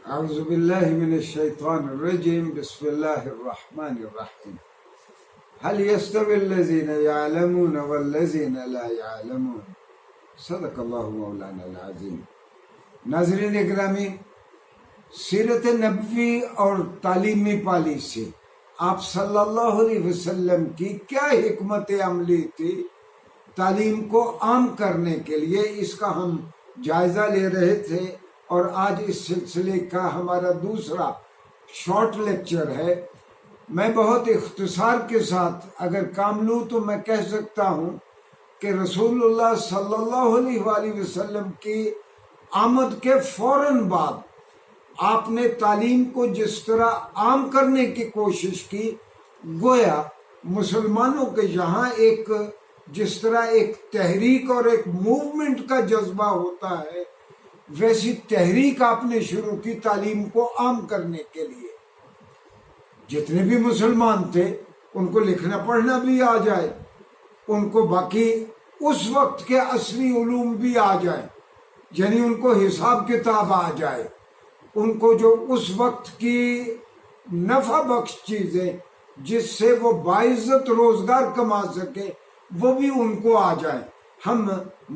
اعوذ باللہ من الشیطان الرجیم بسم اللہ الرحمن الرحیم هل يستوي الذين يعلمون والذين لا يعلمون صدق اللہ مولانا العظیم۔ ناظرین اکرامی، سیرت نبوی اور تعلیمی پالیسی آپ صلی اللہ علیہ وسلم کی کیا حکمت عملی تھی تعلیم کو عام کرنے کے لیے، اس کا ہم جائزہ لے رہے تھے، اور آج اس سلسلے کا ہمارا دوسرا شارٹ لیکچر ہے۔ میں بہت اختصار کے ساتھ اگر کام لوں تو میں کہہ سکتا ہوں کہ رسول اللہ صلی اللہ علیہ وآلہ وسلم کی آمد کے فوراً بعد آپ نے تعلیم کو جس طرح عام کرنے کی کوشش کی، گویا مسلمانوں کے یہاں ایک جس طرح ایک تحریک اور ایک موومنٹ کا جذبہ ہوتا ہے، ویسی تحریک آپ نے شروع کی تعلیم کو عام کرنے کے لیے۔ جتنے بھی مسلمان تھے ان کو لکھنا پڑھنا بھی آ جائے، ان کو باقی اس وقت کے عصری علوم بھی آ جائے، یعنی ان کو حساب کتاب آ جائے، ان کو جو اس وقت کی نفع بخش چیزیں جس سے وہ باعزت روزگار کما سکے وہ بھی ان کو آ جائیں۔ ہم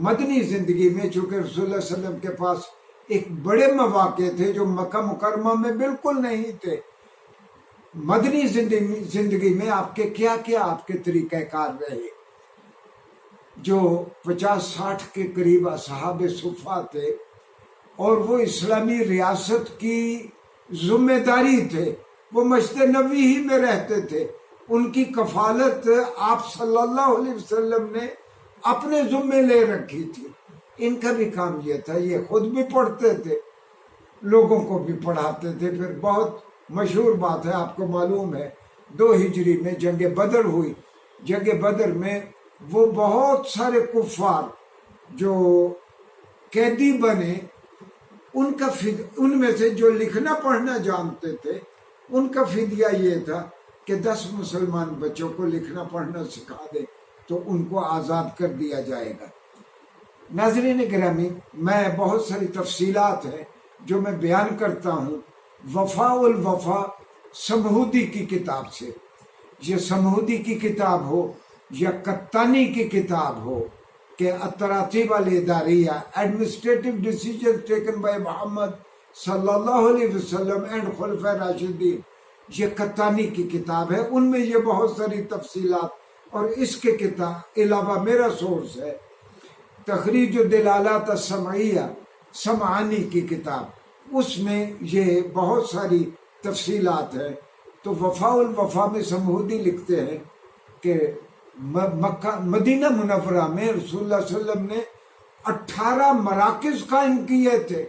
مدنی زندگی میں چونکہ رسول اللہ صلی اللہ علیہ وسلم کے پاس ایک بڑے مواقع تھے جو مکہ مکرمہ میں بالکل نہیں تھے، مدنی زندگی میں آپ کے کیا کیا آپ کے طریقہ کار رہے۔ جو 50-60 کے قریب اصحاب صفہ تھے اور وہ اسلامی ریاست کی ذمہ داری تھے، وہ مسجد نبوی ہی میں رہتے تھے، ان کی کفالت آپ صلی اللہ علیہ وسلم نے اپنے ذمے لے رکھی تھی۔ ان کا بھی کام یہ تھا، یہ خود بھی پڑھتے تھے، لوگوں کو بھی پڑھاتے تھے۔ پھر بہت مشہور بات ہے، آپ کو معلوم ہے 2 ہجری میں جنگ بدر ہوئی۔ جنگ بدر میں وہ بہت سارے کفار جو قیدی بنے، ان میں سے جو لکھنا پڑھنا جانتے تھے ان کا فدیہ یہ تھا کہ 10 مسلمان بچوں کو لکھنا پڑھنا سکھا دے تو ان کو آزاد کر دیا جائے گا۔ ناظرین گرامی، میں بہت ساری تفصیلات ہیں جو میں بیان کرتا ہوں وفاء الوفا سمہودی کی کتاب سے۔ یہ سمہودی کی کتاب ہو یا قطانی کی کتاب ہو کہ التراتیب الاداریہ ایڈمنسٹریٹو ڈیسیجن ٹیکن بائی محمد صلی اللہ علیہ وسلم اینڈ خلفاء راشدین، یہ قطانی کی کتاب ہے۔ ان میں یہ بہت ساری تفصیلات، اور اس کے کتاب علاوہ میرا سورس ہے تخریج الدلالات السمعیہ سمعانی کی کتاب، اس میں یہ بہت ساری تفصیلات ہیں۔ تو وفاء الوفا میں سمہودی لکھتے ہیں کہ مدینہ منورہ میں رسول اللہ صلی اللہ علیہ وسلم نے 18 مراکز قائم کیے تھے،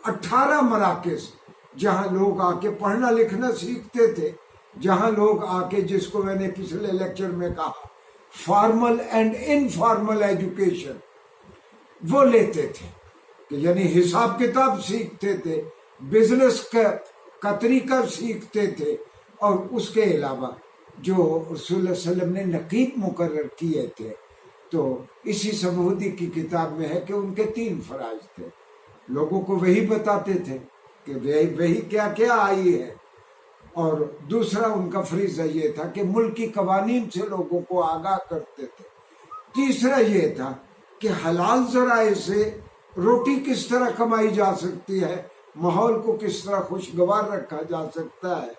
18 مراکز جہاں لوگ آ کے پڑھنا لکھنا سیکھتے تھے، جہاں لوگ آ کے، جس کو میں نے پچھلے لیکچر میں کہا، فارمل اینڈ انفارمل ایجوکیشن وہ لیتے تھے، کہ یعنی حساب کتاب سیکھتے تھے، بزنس کا طریقہ سیکھتے تھے، اور اس کے علاوہ جو رسول اللہ صلی اللہ علیہ وسلم نے نقیب مقرر کیے تھے۔ تو اسی سمہودی کی کتاب میں ہے کہ ان کے 3 فرائض تھے، لوگوں کو وہی بتاتے تھے کہ وہی کیا کیا آئی ہے، اور دوسرا ان کا فریضہ یہ تھا کہ ملکی قوانین سے لوگوں کو آگاہ کرتے تھے۔ تیسرا یہ تھا کہ حلال ذرائع سے روٹی کس طرح کمائی جا سکتی ہے، ماحول کو کس طرح خوشگوار رکھا جا سکتا ہے،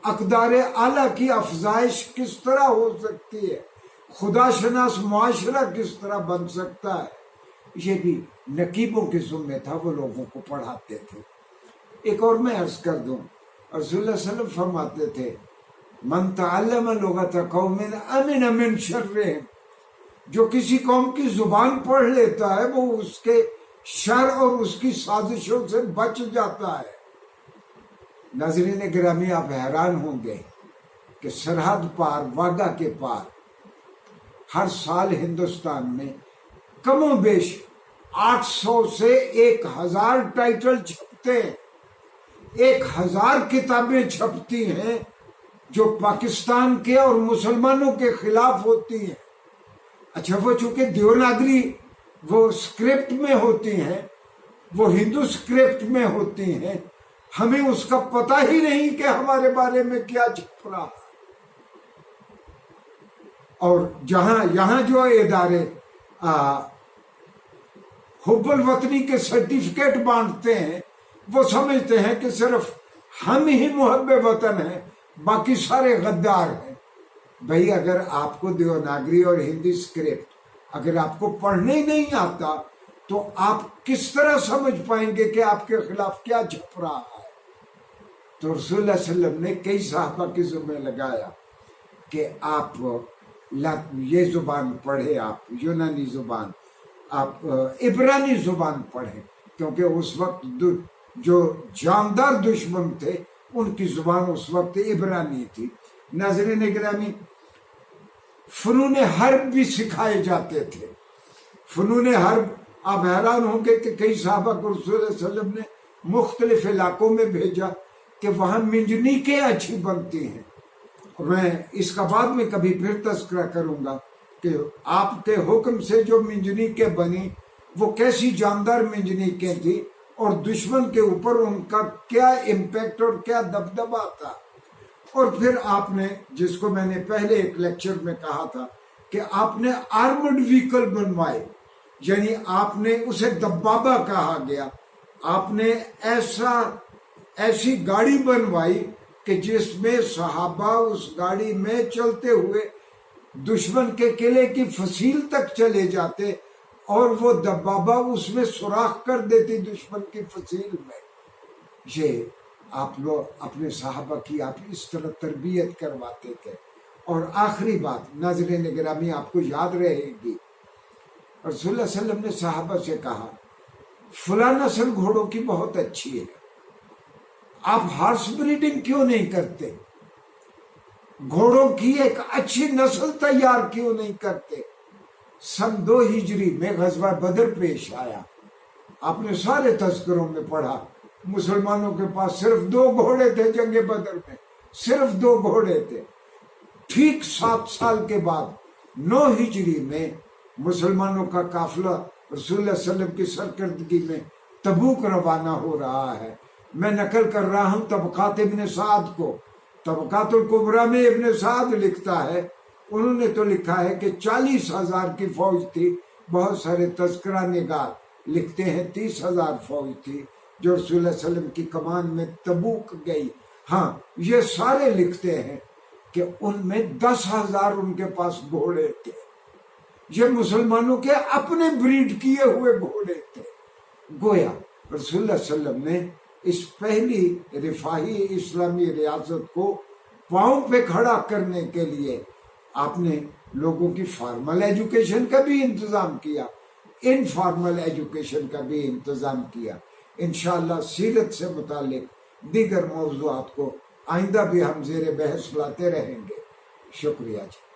اقدار اعلیٰ کی افزائش کس طرح ہو سکتی ہے، خدا شناس معاشرہ کس طرح بن سکتا ہے، یہ بھی نقیبوں کے ذمہ تھا، وہ لوگوں کو پڑھاتے تھے۔ ایک اور میں عرض کر دوں، رسول اللہ صلی اللہ علیہ وسلم فرماتے تھے من تعلم لغت قوم امن من شرہم، جو کسی قوم کی زبان پڑھ لیتا ہے وہ اس کے شر اور اس کی سازشوں سے بچ جاتا ہے۔ ناظرین گرامی، آپ حیران ہوں گے کہ سرحد پار، واگا کے پار، ہر سال ہندوستان میں کم و بیش 800 سے 1000 ٹائٹل چھپتے ہیں، 1000 کتابیں چھپتی ہیں جو پاکستان کے اور مسلمانوں کے خلاف ہوتی ہیں۔ اچھا، وہ چونکہ دیوناگری وہ اسکرپٹ میں ہوتی ہیں، وہ ہندو اسکرپٹ میں ہوتی ہیں، ہمیں اس کا پتہ ہی نہیں کہ ہمارے بارے میں کیا چھپ رہا ہے۔ اور یہاں جو ادارے حب الوطنی کے سرٹیفکیٹ بانٹتے ہیں وہ سمجھتے ہیں کہ صرف ہم ہی محب وطن ہیں، باقی سارے غدار ہیں۔ بھائی اگر آپ کو دیوناگری اور ہندی اسکرپٹ اگر آپ کو پڑھنے ہی نہیں آتا تو آپ کس طرح سمجھ پائیں گے کہ آپ کے خلاف کیا چھپ رہا ہے؟ تو رسول اللہ صلی اللہ علیہ وسلم نے کئی صحابہ کے ذمہ لگایا کہ آپ یہ زبان پڑھے، آپ یونانی زبان، آپ عبرانی زبان پڑھیں، کیونکہ اس وقت جو جاندار دشمن تھے ان کی زبان اس وقت عبرانی تھی۔ ناظرین گرامی، فنون حرب بھی سکھائے جاتے تھے۔ فنون حرب، آپ حیران ہوں گے کہ کئی صحابہ کو رسول اللہ صلی اللہ علیہ وسلم نے مختلف علاقوں میں بھیجا کہ وہاں منجنیقیں اچھی بنتی ہیں۔ میں اس کا بعد میں کبھی پھر تذکرہ کروں گا کہ آپ کے حکم سے جو منجنیقیں بنی وہ کیسی جاندار منجنیقیں تھی اور دشمن کے اوپر ان کا کیا امپیکٹ اور کیا دبدبہ تھا۔ اور پھر آپ نے، جس کو میں نے پہلے ایک لیکچر میں کہا تھا کہ آپ نے آرمڈ وہیکل بنوائے، یعنی آپ نے اسے دبابہ کہا گیا، آپ نے ایسی گاڑی بنوائی کہ جس میں صحابہ اس گاڑی میں چلتے ہوئے دشمن کے قلعے کی فصیل تک چلے جاتے اور وہ دبابہ اس میں سوراخ کر دیتی دشمن کی فصیل میں۔ یہ آپ لوگ اپنے صحابہ کی آپ اس طرح تربیت کرواتے تھے۔ اور آخری بات ناظرین گرامی آپ کو یاد رہے گی، رسول اللہ صلی اللہ علیہ وسلم نے صحابہ سے کہا فلاں نسل گھوڑوں کی بہت اچھی ہے، آپ ہارس بریڈنگ کیوں نہیں کرتے؟ گھوڑوں کی ایک اچھی نسل تیار کیوں نہیں کرتے؟ سن 2 ہجری میں غزوہ بدر پیش آیا، آپ نے سارے تذکروں میں پڑھا، مسلمانوں کے پاس صرف 2 گھوڑے تھے جنگ بدر میں، صرف 2 گھوڑے تھے۔ ٹھیک 7 سال کے بعد 9 ہجری میں مسلمانوں کا قافلہ رسول اللہ صلی اللہ علیہ وسلم کی سرکردگی میں تبوک روانہ ہو رہا ہے۔ میں نقل کر رہا ہوں طبقات ابن سعد کو، طبقات الکبریٰ میں ابن سعد لکھتا ہے، انہوں نے تو لکھا ہے کہ 40,000 کی فوج تھی، بہت سارے تذکرہ نگار لکھتے ہیں 30,000 فوج تھی جو رسول اللہ صلی اللہ علیہ وسلم کی کمان میں تبوک گئی۔ ہاں یہ سارے لکھتے ہیں کہ ان میں 10,000 ان کے پاس گھوڑے تھے، یہ مسلمانوں کے اپنے بریڈ کیے ہوئے گھوڑے تھے۔ گویا رسول اللہ صلی اللہ علیہ وسلم نے اس پہلی رفاہی اسلامی ریاست کو پاؤں پہ کھڑا کرنے کے لیے آپ نے لوگوں کی فارمل ایجوکیشن کا بھی انتظام کیا، انفارمل ایجوکیشن کا بھی انتظام کیا۔ انشاءاللہ سیرت سے متعلق دیگر موضوعات کو آئندہ بھی ہم زیر بحث لاتے رہیں گے۔ شکریہ جی۔